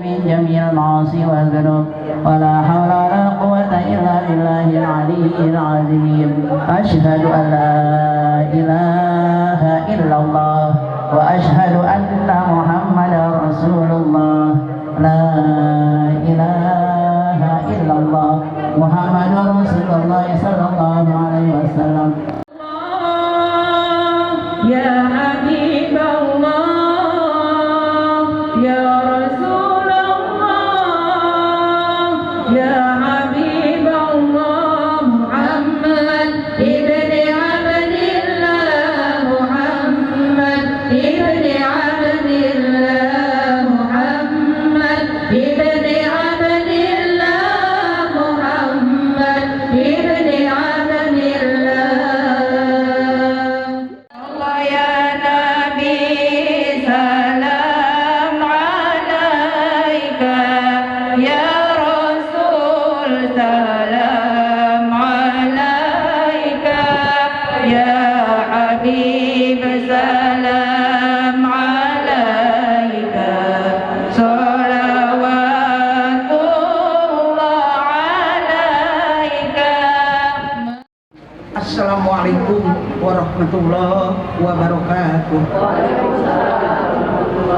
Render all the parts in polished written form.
من جميع المعاصي والذنوب ولا حول ولا قوة إلا بالله العلي العظيم. أشهد أن لا إله إلا الله وأشهد أن محمدا رسول الله. لا إله إلا الله محمد رسول الله صلى الله عليه وسلم. يا حبيب الله يا رسول الله يا حبيب الله محمد ابن عبد الله محمد ابن عبد الله محمد ابن عبد الله محمد ابن عبد الله يا نبي سلام عليك يا رسول سلام عليك يا حبيب سلام عليك صلوات الله عليك. Assalamualaikum warahmatullahi wabarakatuh.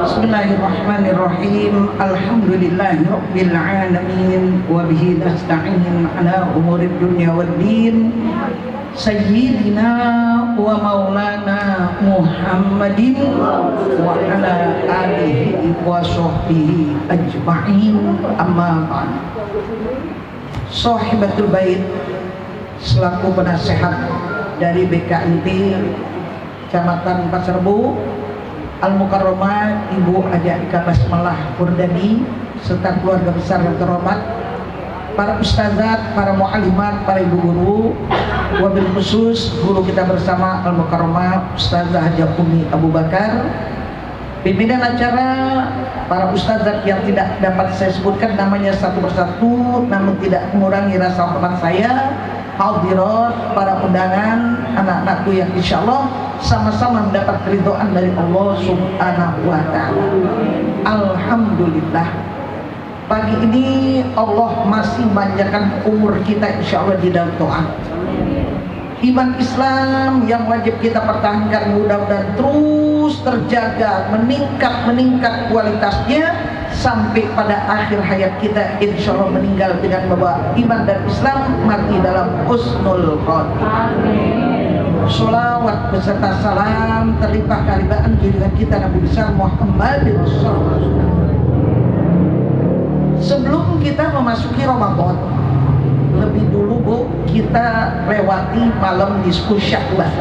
Bismillahirrahmanirrahim. Alhamdulillahi rabbil alamin wa bihi nasta'in ala umurid dunya waddin. Sayyidina wa maulana Muhammadin wa ala alihi wa sahbihi ajma'in, amma ba'd. Sahibatul bait selaku penasehat dari BKNT Kecamatan Pasar Rebo, Al-Mukarramah Ibu Haja Ika Basmalah Purdadi serta keluarga besar yang terhormat, para ustazat, para mu'alimat, para ibu guru, wabil khusus guru kita bersama Al-Mukarramah Ustazah Haja Umi Abu Bakar, pimpinan acara, para ustazat yang tidak dapat saya sebutkan namanya satu persatu namun tidak mengurangi rasa hormat saya, hadirat, para undangan, anak-anakku yang insya Allah sama-sama mendapat keridhaan dari Allah Subhanahu wa Ta'ala. Alhamdulillah, pagi ini Allah masih manjakan umur kita insya Allah di dalam doa. Iman Islam yang wajib kita pertahankan mudah-mudahan terus terjaga, meningkat kualitasnya sampai pada akhir hayat kita insya Allah meninggal dengan membawa iman dan Islam, mati dalam husnul khotimah. Sholawat beserta salam terlimpah kalimaan junjungan kita Nabi besar Muhammad SAW. Sebelum kita memasuki Ramadan, lebih dulu Bu, kita lewati malam nisfu Sya'ban.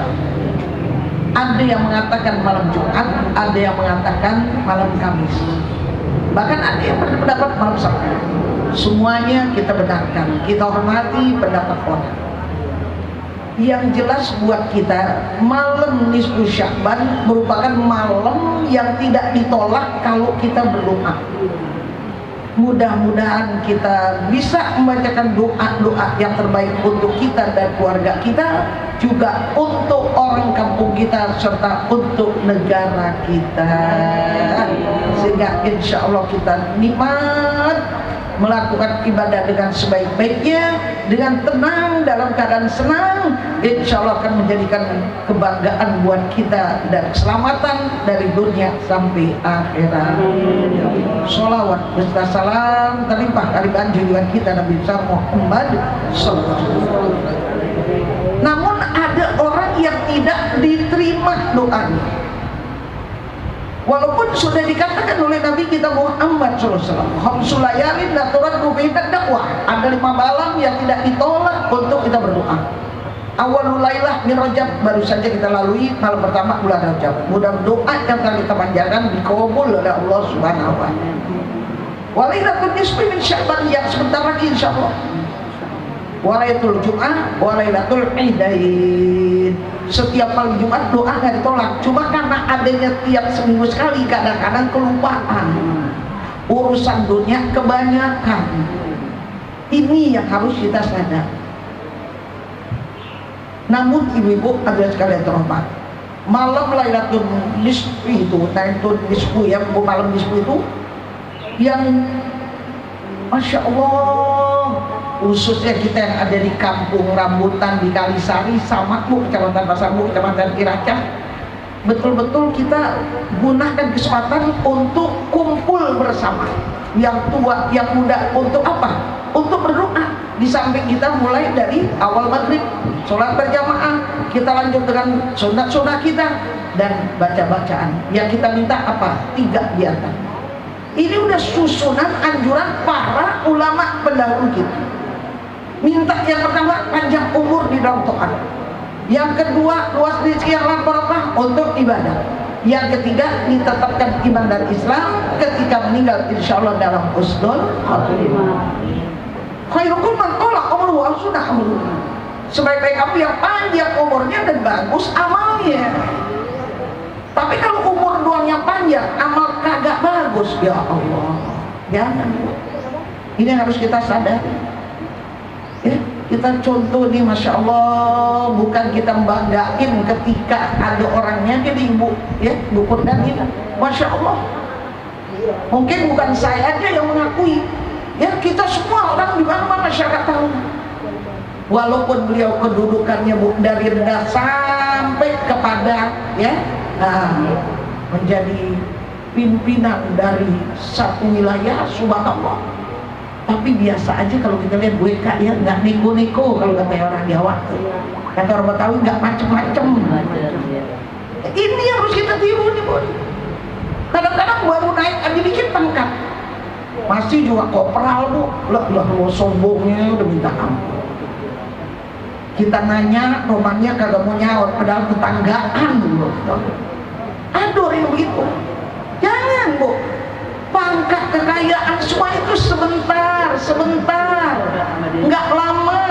Ada yang mengatakan malam Jumat, ada yang mengatakan malam Kamis, bahkan ada yang berpendapat malam Sabtu. Semuanya kita benarkan, kita hormati pendapat orang. Yang jelas buat kita, malam nisfu Sya'ban merupakan malam yang tidak ditolak kalau kita berdoa. Mudah-mudahan kita bisa membacakan doa-doa yang terbaik untuk kita dan keluarga kita, juga untuk orang kampung kita serta untuk negara kita, sehingga insya Allah kita nikmat melakukan ibadah dengan sebaik-baiknya, dengan tenang, dalam keadaan senang, insya Allah akan menjadikan kebanggaan buat kita dan keselamatan dari dunia sampai akhirat. Sholawat beserta salam terlimpah kalimaan junjungan kita Nabi besar Muhammad SAW. Namun ada orang yang tidak diterima doanya, walaupun sudah dikatakan oleh Nabi kita Muhammad SAW, khamsul layalin la turaddu fihinna dakwah, ada 5 malam yang tidak ditolak untuk kita berdoa. Awalul lailah min Rajab baru saja kita lalui, malam pertama bulan Rajab. Mudah-mudahan doa yang telah kita panjangkan dikabul oleh Allah Subhanahu wa Ta'ala. Walailatul nisfi min Sya'ban yang sebentar lagi insyaallah. Walailatul Jum'ah, walailatul Idain. Setiap malam Jumat doa nggak ditolak, cuma karena adanya tiap seminggu sekali kadang-kadang kelupaan, urusan dunia kebanyakan. Ini yang harus kita sadar. Namun ibu-ibu hadirin sekalian terhormat, malam Lailatul Nisfi itu, Lailatul Nisfu ya, malam Nisfu itu yang Masya Allah, khususnya kita yang ada di kampung Rambutan, di Kalisari, Samakmu, Kecamatan Pasarbu, Kecamatan Iracah, betul-betul kita gunakan kesempatan untuk kumpul bersama, yang tua, yang muda, untuk apa? Untuk berdoa. Di samping kita mulai dari awal maghrib, sholat berjamaah, kita lanjut dengan sunat-sunat kita, dan baca-bacaan. Yang kita minta apa? 3 di antara. Ini udah susunan anjuran para ulama pendahulu kita. Minta yang pertama panjang umur di dalam taat. Yang kedua luas rezeki yang lapar untuk ibadah. Yang ketiga ditetapkan iman dan Islam ketika meninggal insyaallah dalam husnul khatimah. Khairukum man tala umruhu wa husuna amaluhu. Sebaik-baik kamu yang panjang umurnya dan bagus amalnya. Tapi kalau umur doang yang panjang, amal kagak bagus, ya Allah, jangan. Ini yang harus kita sadari. Ya, kita contoh nih, Masya Allah, bukan kita banggain ketika ada orangnya, jadi ibu, ya, Bu Purdanin, Masya Allah. Mungkin bukan saya aja yang mengakui, ya, kita semua orang di mana-mana masyarakat tahu. Walaupun beliau kedudukannya Bu, dari rendah sampai kepada, ya, menjadi pimpinan dari satu wilayah, subhanallah. Tapi biasa aja kalau kita lihat WK, ya, nggak neko-neko kalau kata orang Jawa. Kata orang Betawi nggak macem-macem. Ini yang harus kita tiru nih, Bu. Kadang-kadang baru naik aja dikit pangkat, masih juga kopral, Bu. Lah sombongnya udah minta ampun. Kita nanya, romannya kagak mau nyaut, padahal tetanggaan, Bu. Aduh, yang begitu. Jangan, Bu. Pangkat, kekayaan, semua itu sebentar, nggak lama.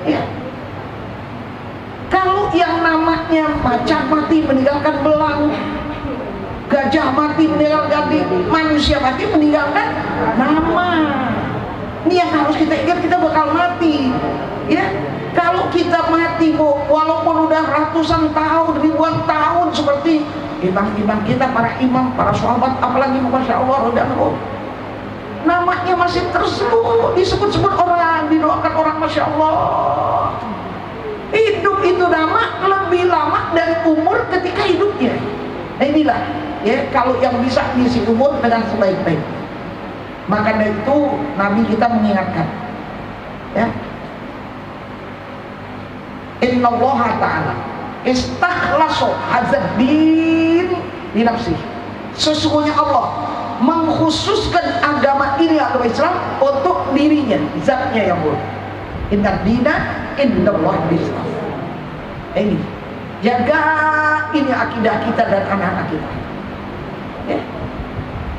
Ya. Kalau yang namanya macan mati meninggalkan belang, gajah mati meninggalkan gadi, manusia mati meninggalkan nama. Ini yang harus kita ingat, kita bakal mati. Ya. Kalau kita mati, Bu, walaupun udah ratusan tahun, ribuan tahun, seperti imam-imam kita, para imam, para sahabat, apalagi Masya Allah, namanya masih tersebut, disebut-sebut orang, didoakan orang, Masya Allah. Hidup itu nama lebih lama dari umur ketika hidupnya. Nah inilah, ya, kalau yang bisa mengisi umur dengan sebaik-baik. Maka dari itu Nabi kita mengingatkan, ya, Inna Allah Ta'ala istakhlaso hadzal din di nafsi. Sesungguhnya Allah mengkhususkan agama ini, agama Islam, untuk dirinya, zatnya yang mulia. Inna dina indallah Islam. Ini jaga ini akidah kita dan anak-anak kita, ya.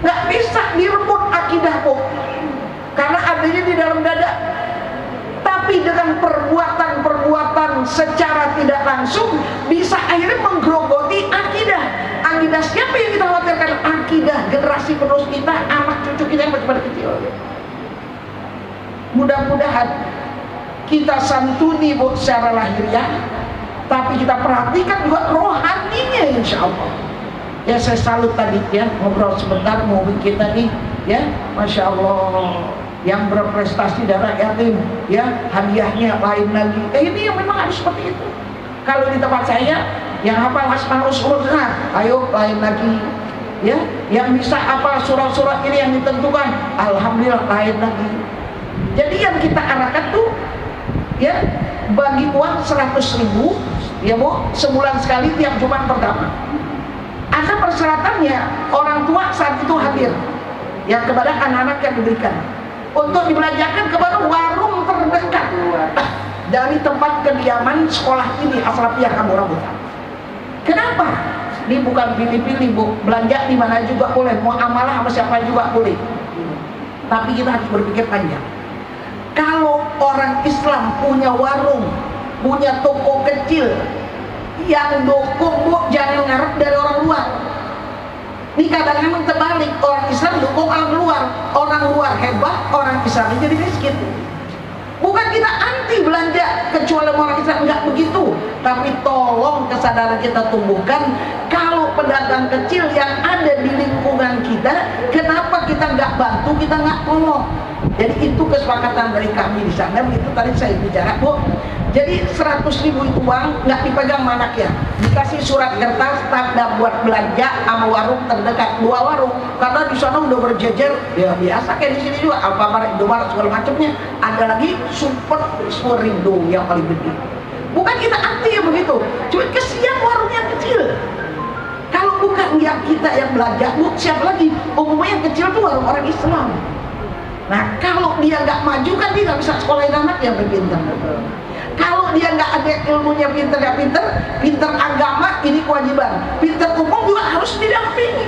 Nggak bisa direbut akidahmu karena adanya di dalam dada. Tapi dengan perbuatan secara tidak langsung bisa akhirnya menggerogoti akidah. Akidah siapa yang kita khawatirkan? Akidah generasi penerus kita, anak cucu kita yang masih pada kecil. Mudah-mudahan kita santuni, Bu, secara lahiriah, tapi kita perhatikan juga rohaninya, insya Allah. Ya, saya salut tadi, ya, ngobrol sebentar mobil kita nih, ya, Masya Allah, yang berprestasi darah yatim, ya, hadiahnya lain lagi. Ini yang memang harus seperti itu. Kalau di tempat saya yang hafal Asmaul Husna, ayo lain lagi, ya, yang bisa apa surah-surah ini yang ditentukan, alhamdulillah lain lagi. Jadi yang kita arahkan tuh, ya, bagi uang 100.000, ya, Bu, sebulan sekali tiap Jumat pertama. Ada persyaratannya, orang tua saat itu hadir, yang kepada anak-anak yang diberikan, untuk dibelanjakan kepada warung terdekat dari tempat kediaman sekolah ini, Asrafiyah Kampung Rambutan. Kenapa? Ini bukan pilih-pilih, Bu. Belanja di mana juga boleh, mau amalah sama siapa juga boleh. Tapi kita harus berpikir panjang. Kalau orang Islam punya warung, punya toko kecil, yang dukung, Bu, jangan ngarep dari orang luar. Ini kadang-kadang terbalik, orang Islam dukung orang luar hebat, orang Islam jadi miskin. Bukan kita anti belanja kecuali orang Islam, enggak begitu. tapi tolong kesadaran kita tumbuhkan. Kalau pedagang kecil yang ada di lingkungan kita, kenapa kita nggak bantu, kita nggak tolong? Jadi itu kesepakatan dari kami di sana. Begitu tadi saya bicara, Bu. Jadi 100.000 itu uang nggak dipegang manaknya, dikasih surat kertas tanda buat belanja sama warung terdekat, 2 warung, karena di sana udah berjejer ya biasa kayak di sini juga Alfamart, Indomaret segala macamnya. Ada lagi Super Superindo yang paling gede. Bukan kita anti ya begitu, cuma kesian warung yang kecil. Kalau bukan yang kita yang belanja, Bu, siapa lagi? Umumnya yang kecil tuh warung orang Islam. Nah kalau dia nggak maju kan dia nggak bisa sekolahin anak yang berpintar. Kalau dia nggak ada ilmunya, pinter nggak pinter, pinter agama ini kewajiban, pinter umum juga harus didampingi.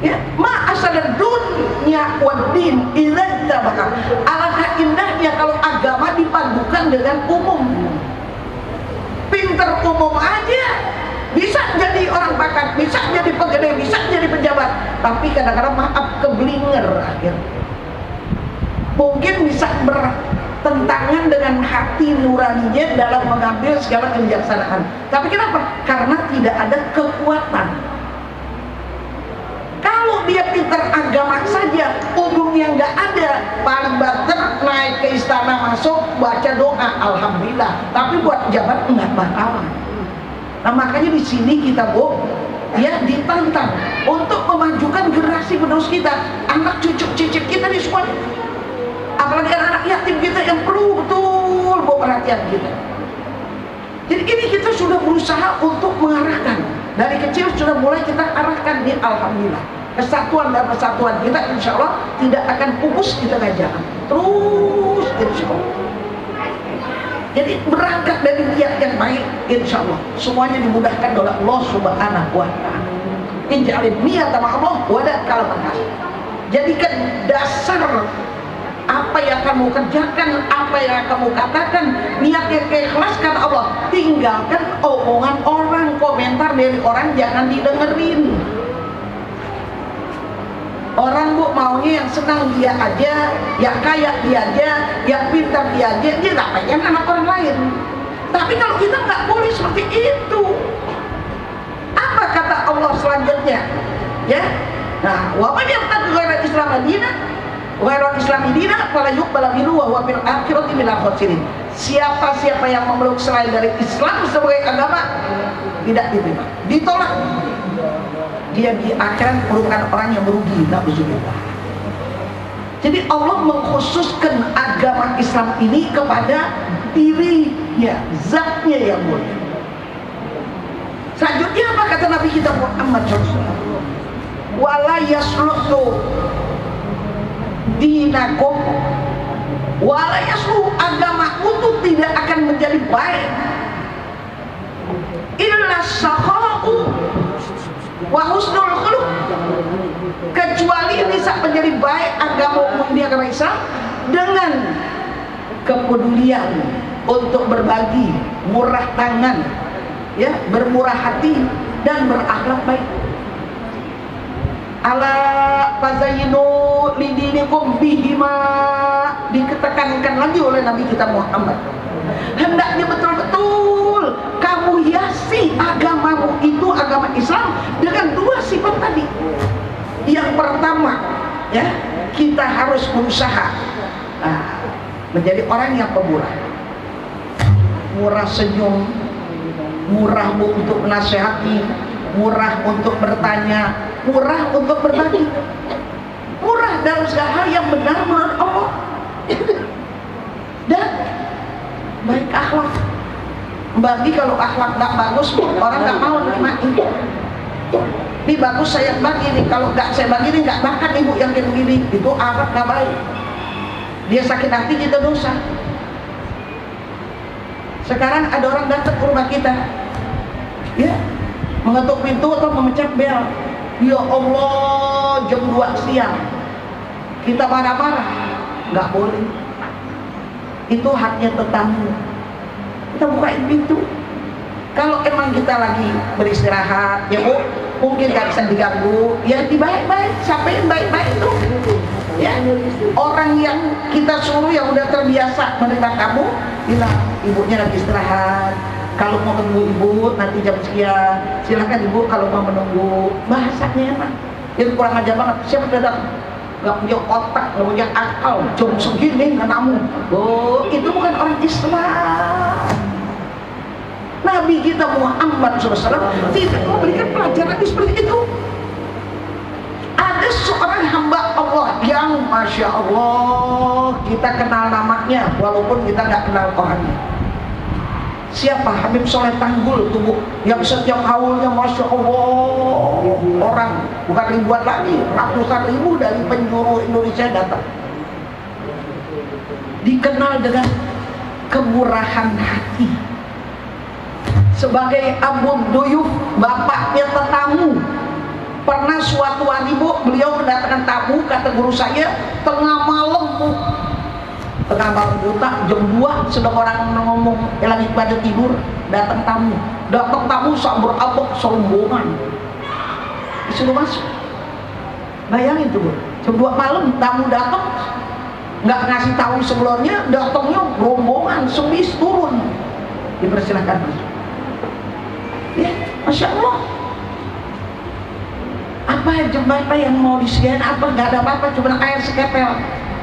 Ya, ma'asal dunya waddin idzan tabaka. Alangkah indahnya kalau agama dipadukan dengan umum. Pinter umum aja bisa jadi orang bakat, bisa jadi pegawai, bisa jadi pejabat, tapi kadang-kadang maaf keblinger akhirnya. Mungkin bisa bertentangan dengan hati nuraninya dalam mengambil segala kebijaksanaan. Tapi kenapa? Karena tidak ada kekuatan. Kalau dia pintar agama saja, umumnya nggak ada, paling banter naik ke istana masuk baca doa alhamdulillah. Tapi buat jabat nggak bakalan. Nah makanya di sini kita, Bu, ya ditantang untuk memajukan generasi penerus kita, anak cucu cicit kita di sekolah. Apalagi anak yatim kita yang perlu betul bawa perhatian kita. Jadi ini kita sudah berusaha untuk mengarahkan. Dari kecil sudah mulai kita arahkan di alhamdulillah. Kesatuan dan persatuan kita insya Allah tidak akan pupus di tengah jalan. Terus insya Allah. Jadi berangkat dari niat yang baik, insya Allah semuanya dimudahkan oleh Allah Subhanahu wa Ta'ala. Injalin niat sama Allah wadah kalaman. Jadikan dasar apa yang kamu kerjakan, apa yang kamu katakan, niat yang keikhlaskan Allah. Tinggalkan omongan orang, komentar dari orang jangan didengerin. Orang, Bu, maunya yang senang dia aja, yang kaya dia aja, yang pintar dia aja, dia nggak pengen anak orang lain. Tapi kalau kita nggak boleh seperti itu. Apa kata Allah selanjutnya? Ya, nah, wa man yabtaghi ghairal Islam dinan Wairul Islam dina fala yuqbal minhu wa huwa fil akhirati minal khasirin. Siapa-siapa yang memeluk selain dari Islam sebagai agama tidak diterima, ditolak. Dia di akhirat merupakan orang yang merugi. Na'udzubillah. Jadi Allah mengkhususkan agama Islam ini kepada dirinya, zatnya yang mulia. Selanjutnya apa kata Nabi kita Muhammad SAW? Wala yasluhu dinakum wala yasluhu, agamaku itu tidak akan menjadi baik illa sakha'u wa husnul khuluq, kecuali bisa menjadi baik agama ini agama Islam dengan kepedulian untuk berbagi, murah tangan, ya, bermurah hati dan berakhlak baik. Ala fazayinu lidinikum bihima, ditekankan lagi oleh Nabi kita Muhammad. Hendaknya betul-betul kamu hiasi agamamu itu, agama Islam, dengan 2 sifat tadi. Yang pertama, ya, kita harus berusaha menjadi orang yang pemurah, murah senyum, murah untuk menasehati, murah untuk bertanya, murah untuk berbagi, murah dalam segala hal yang benar menurut Allah, dan baik akhlak. Bagi kalau akhlak nggak bagus, orang nggak mau nerima. Ini bagus saya bagi nih, kalau nggak saya bagi nih nggak makan ibu yang kayak begini, itu akhlak nggak baik. Dia sakit hati, kita dosa. Sekarang ada orang datang ke rumah kita, ya, mengetuk pintu atau memencet bel. Ya Allah, jam 2 siang kita marah-marah, nggak boleh. Itu haknya tetamu. Kita bukain pintu. Kalau emang kita lagi beristirahat, ya Bu, mungkin nggak bisa diganggu, ya dibaik-baik, sampaikan baik-baik tuh. Ya, orang yang kita suruh yang udah terbiasa menerima kamu, bilang ibunya lagi istirahat. Kalau mau menunggu ibu nanti jam sekian, silakan ibu kalau mau menunggu. Bahasanya enak. Itu kurang ajar banget. Siapa datang? Gak punya otak, gak punya akal, jam segini anakmu. Oh, itu bukan orang Islam. Nabi kita Muhammad SAW tidak memberikan pelajaran seperti itu. Ada seorang hamba Allah yang Masya Allah kita kenal namanya walaupun kita nggak kenal orangnya. Siapa? Habib Soleh Tanggul tubuh yang setiap haulnya Masya Allah orang, bukan ribuan lagi, ratusan ribu dari penjuru Indonesia datang. Dikenal dengan kemurahan hati. Sebagai Abu Duyuf, bapaknya tetamu. Pernah suatu hari bu, beliau mendatangkan tamu, kata guru saya, tengah malam bu, tengah malam buta, jam 2 sedang orang ngomong lagi pada tidur, datang tamu sabur abok sombongan, disuruh masuk. Bayangin tuh bu, jam 2 malam tamu datang, nggak ngasih tahu sebelumnya, datangnya rombongan, sebis turun, dipersilakan masuk. Ya, Masya Allah. Apa jembatan yang mau disediain apa, nggak ada apa-apa, cuma air seketel.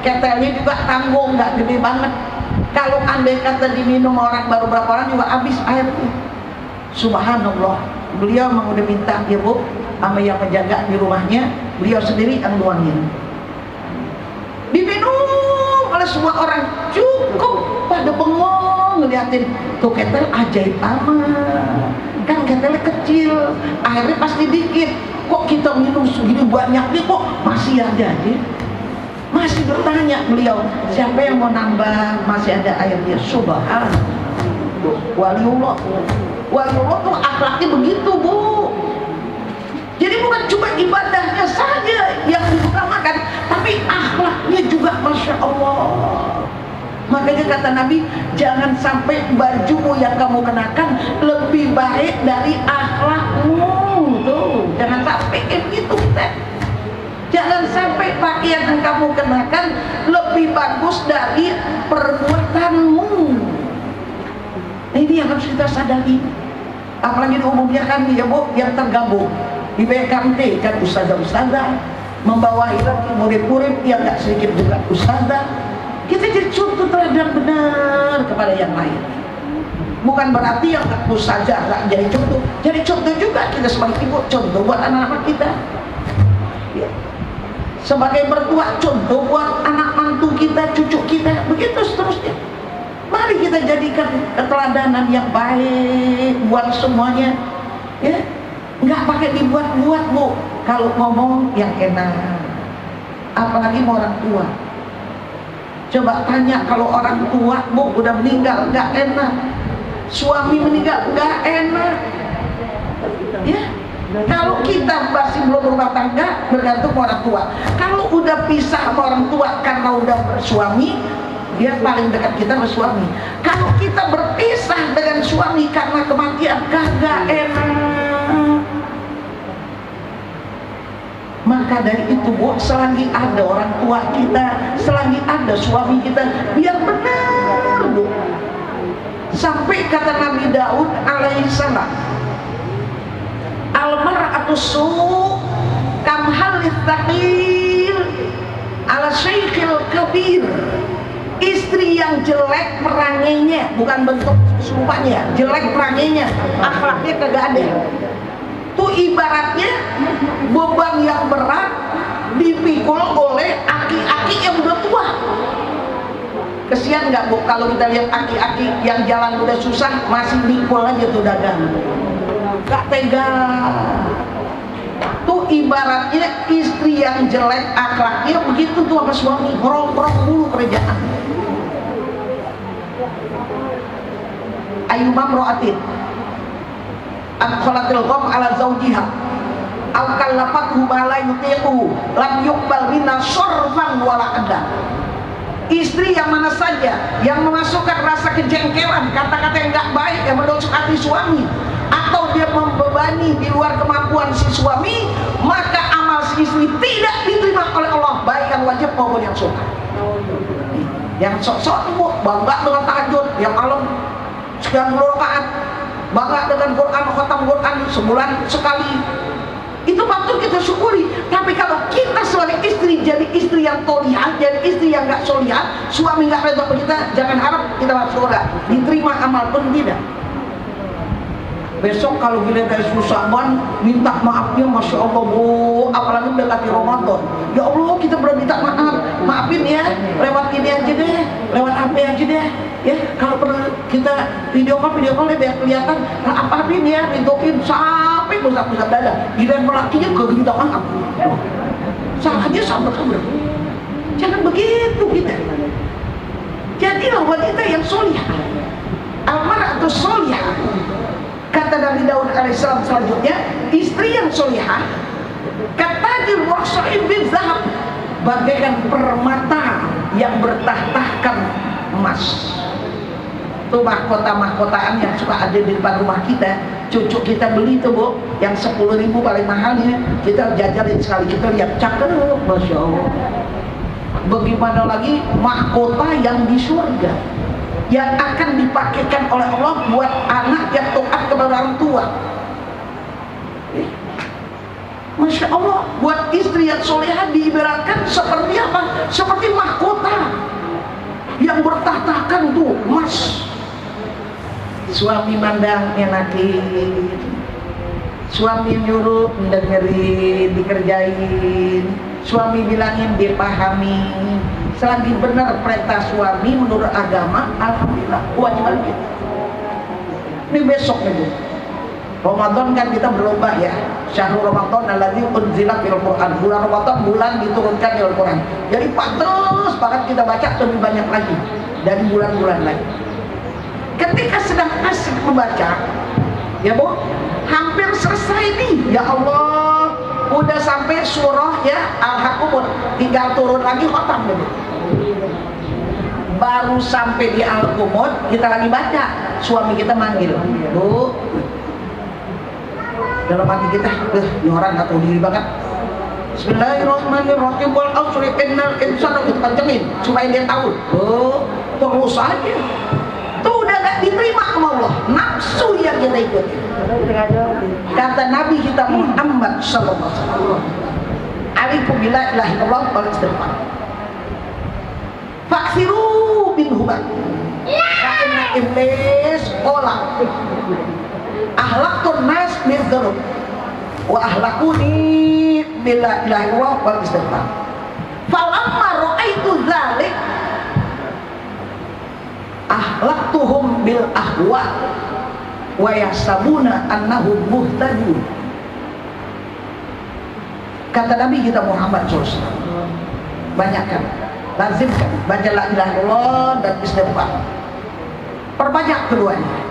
Ketelnya juga tanggung, nggak gede banget. Kalau andai kata diminum orang baru berapa orang juga habis airnya. Subhanallah. Beliau memang udah minta ya bu, sama yang menjaga di rumahnya, beliau sendiri yang nuangin. Diminum oleh semua orang, cukup pada bengong ngeliatin tuh ketel ajaib amat. Kan ketelnya kecil, airnya pasti dikit. Kok kita minum segini banyaknya kok masih ada aja? Masih bertanya beliau, siapa yang mau nambah, masih ada airnya. Subhanallah. Waliullah. Waliullah tuh akhlaknya begitu bu. Jadi bukan cuma ibadahnya saja yang diutamakan, tapi akhlaknya juga Masya Allah. Makanya kata Nabi, jangan sampai bajumu yang kamu kenakan lebih baik dari akhlakmu. Tuh, jangan sampai begitu kita. Jangan sampai pakaian yang kamu kenakan lebih bagus dari perbuatanmu. Ini yang harus kita sadari. Apalagi umumnya kan ya bu, yang tergabung di BKMT kan ustazah-ustazah membawahi lagi murid-murid yang gak sedikit juga ustazah. Kita jadi contoh teladan benar kepada yang lain. Bukan berarti yang tentu saja nggak jadi contoh. Jadi contoh juga kita sebagai ibu, contoh buat anak-anak kita. Ya. Sebagai mertua, contoh buat anak mantu kita, cucu kita, begitu seterusnya. Mari kita jadikan keteladanan yang baik buat semuanya. Ya, nggak pakai dibuat-buat bu. Kalau ngomong yang enak, apalagi mau orang tua. Coba tanya kalau orang tua bu udah meninggal nggak enak, suami meninggal nggak enak. Ya, kalau kita masih belum berumah tangga bergantung orang tua. Kalau udah pisah sama orang tua karena udah bersuami, dia paling dekat kita sama suami. Kalau kita berpisah dengan suami karena kematian, kagak enak. Maka dari itu bu, selagi ada orang tua kita, selagi ada suami kita, biar benar bu. Sampai kata Nabi Daud alaihissalam, al-mar'atu su' kam halith taqil ala syaikhil kabir. Istri yang jelek perangainya, bukan bentuk sumpahnya, jelek perangainya, akhlaknya kagak ada. Itu ibaratnya beban yang berat dipikul oleh aki-aki yang udah tua. Kesian nggak bu kalau kita lihat aki-aki yang jalan udah susah masih mikul aja tuh dagang, gak tega. Tuh ibaratnya istri yang jelek akhlaknya begitu tuh sama suami, ngerong-ngerong dulu kerjaan. Ayu mamro'atin adkhalatil gham ala zawjiha aw kallafathu ma la yutiqu lam yuqbal minna syarfan wala adha. Istri yang mana saja yang memasukkan rasa kejengkelan, kata-kata yang enggak baik yang menusuk hati suami, atau dia membebani di luar kemampuan si suami, maka amal si istri tidak diterima oleh Allah, baik yang wajib maupun yang sunnah. Yang sok-sok bangga dengan tahajud yang malam sekian puluh rakaat, bangga dengan Quran, khatam Quran sebulan sekali, itu patut kita syukuri. Tapi kalau kita sebagai istri jadi istri yang tolihah, jadi istri yang gak solihah, suami gak redha kita, jangan harap kita masuk surga, diterima amal pun tidak. Besok kalau kita dari susah minta maafnya, masya Allah bu, apalagi mendekati Ramadan, ya Allah kita belum minta maaf, maafin ya, lewat ini aja deh, lewat HP aja deh, ya kalau perlu kita video call biar kelihatan, nah, maafin ya, rintokin sampai pusat-pusat dada, giliran melakinya ke minta maaf, salahnya sama, jangan begitu kita. Jadilah wanita yang solihah, al-mar'atu solihah. Kata Nabi Daud alaihissalam selanjutnya, istri yang solihah katajir wasaib bin zahab, bagaikan permata yang bertah-tahkan emas. Itu mahkota-mahkotaan yang suka ada di depan rumah kita, cucu kita beli tuh bu, yang 10.000 paling mahalnya, kita jajalin sekali, kita lihat cakep, masya Allah. Bagaimana lagi mahkota yang di surga, yang akan dipakaikan oleh Allah buat anak yang taat kepada orang tua. Masya Allah, buat istri yang solehah diibaratkan seperti apa? Seperti mahkota yang bertahtakan tuh emas. Suami mandang enakin, suami nyuruh dengerin, dikerjain, suami bilangin dipahami. Selagi benar perintah suami menurut agama, alhamdulillah kewajiban kita. Ini besok nih, Ramadan kan kita berlomba ya. Syahrul Ramadan alladzi unzila fil Quran. Bulan Ramadan bulan diturunkan di Al-Quran. Jadi pantas banget kita baca lebih banyak lagi dari bulan-bulan lain. Ketika sedang asik membaca, ya bu, hampir selesai nih. Ya Allah, udah sampai surah ya Al-Haqqumut, tinggal turun lagi khatam nih. Baru sampai di Al-Qumut, kita lagi baca, suami kita manggil, bu, dalam hati kita, ini orang gak tahu diri banget. Bismillahirrahmanirrahim, wal asri innal insana, kita kencengin supaya dia tahu. Oh, terus aja tuh udah gak diterima sama Allah, nafsu yang kita ikuti. Kata Nabi kita Muhammad sallallahu alaihi wasallam, alaikum bila ilaha illallah wal istighfar, faksiru bin hubak, karena iblis kolak ahlakun nas min dzunub wa ahlakuni bila ilaha illallah wal istighfar. Falamma ra'aitu dzalik ahlaktuhum bil ahwa wa yasabuna annahum muhtadun. Kata Nabi kita Muhammad SAW, banyakkan, lazimkan baca la ilaha illallah dan istighfar, perbanyak keduanya.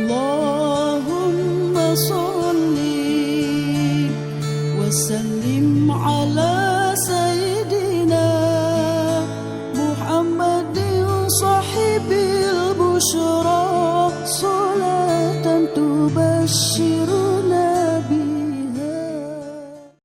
Allahumma salli wa sallim ala sayyidina Muhammadin sahibil bushra, salatan tubashshir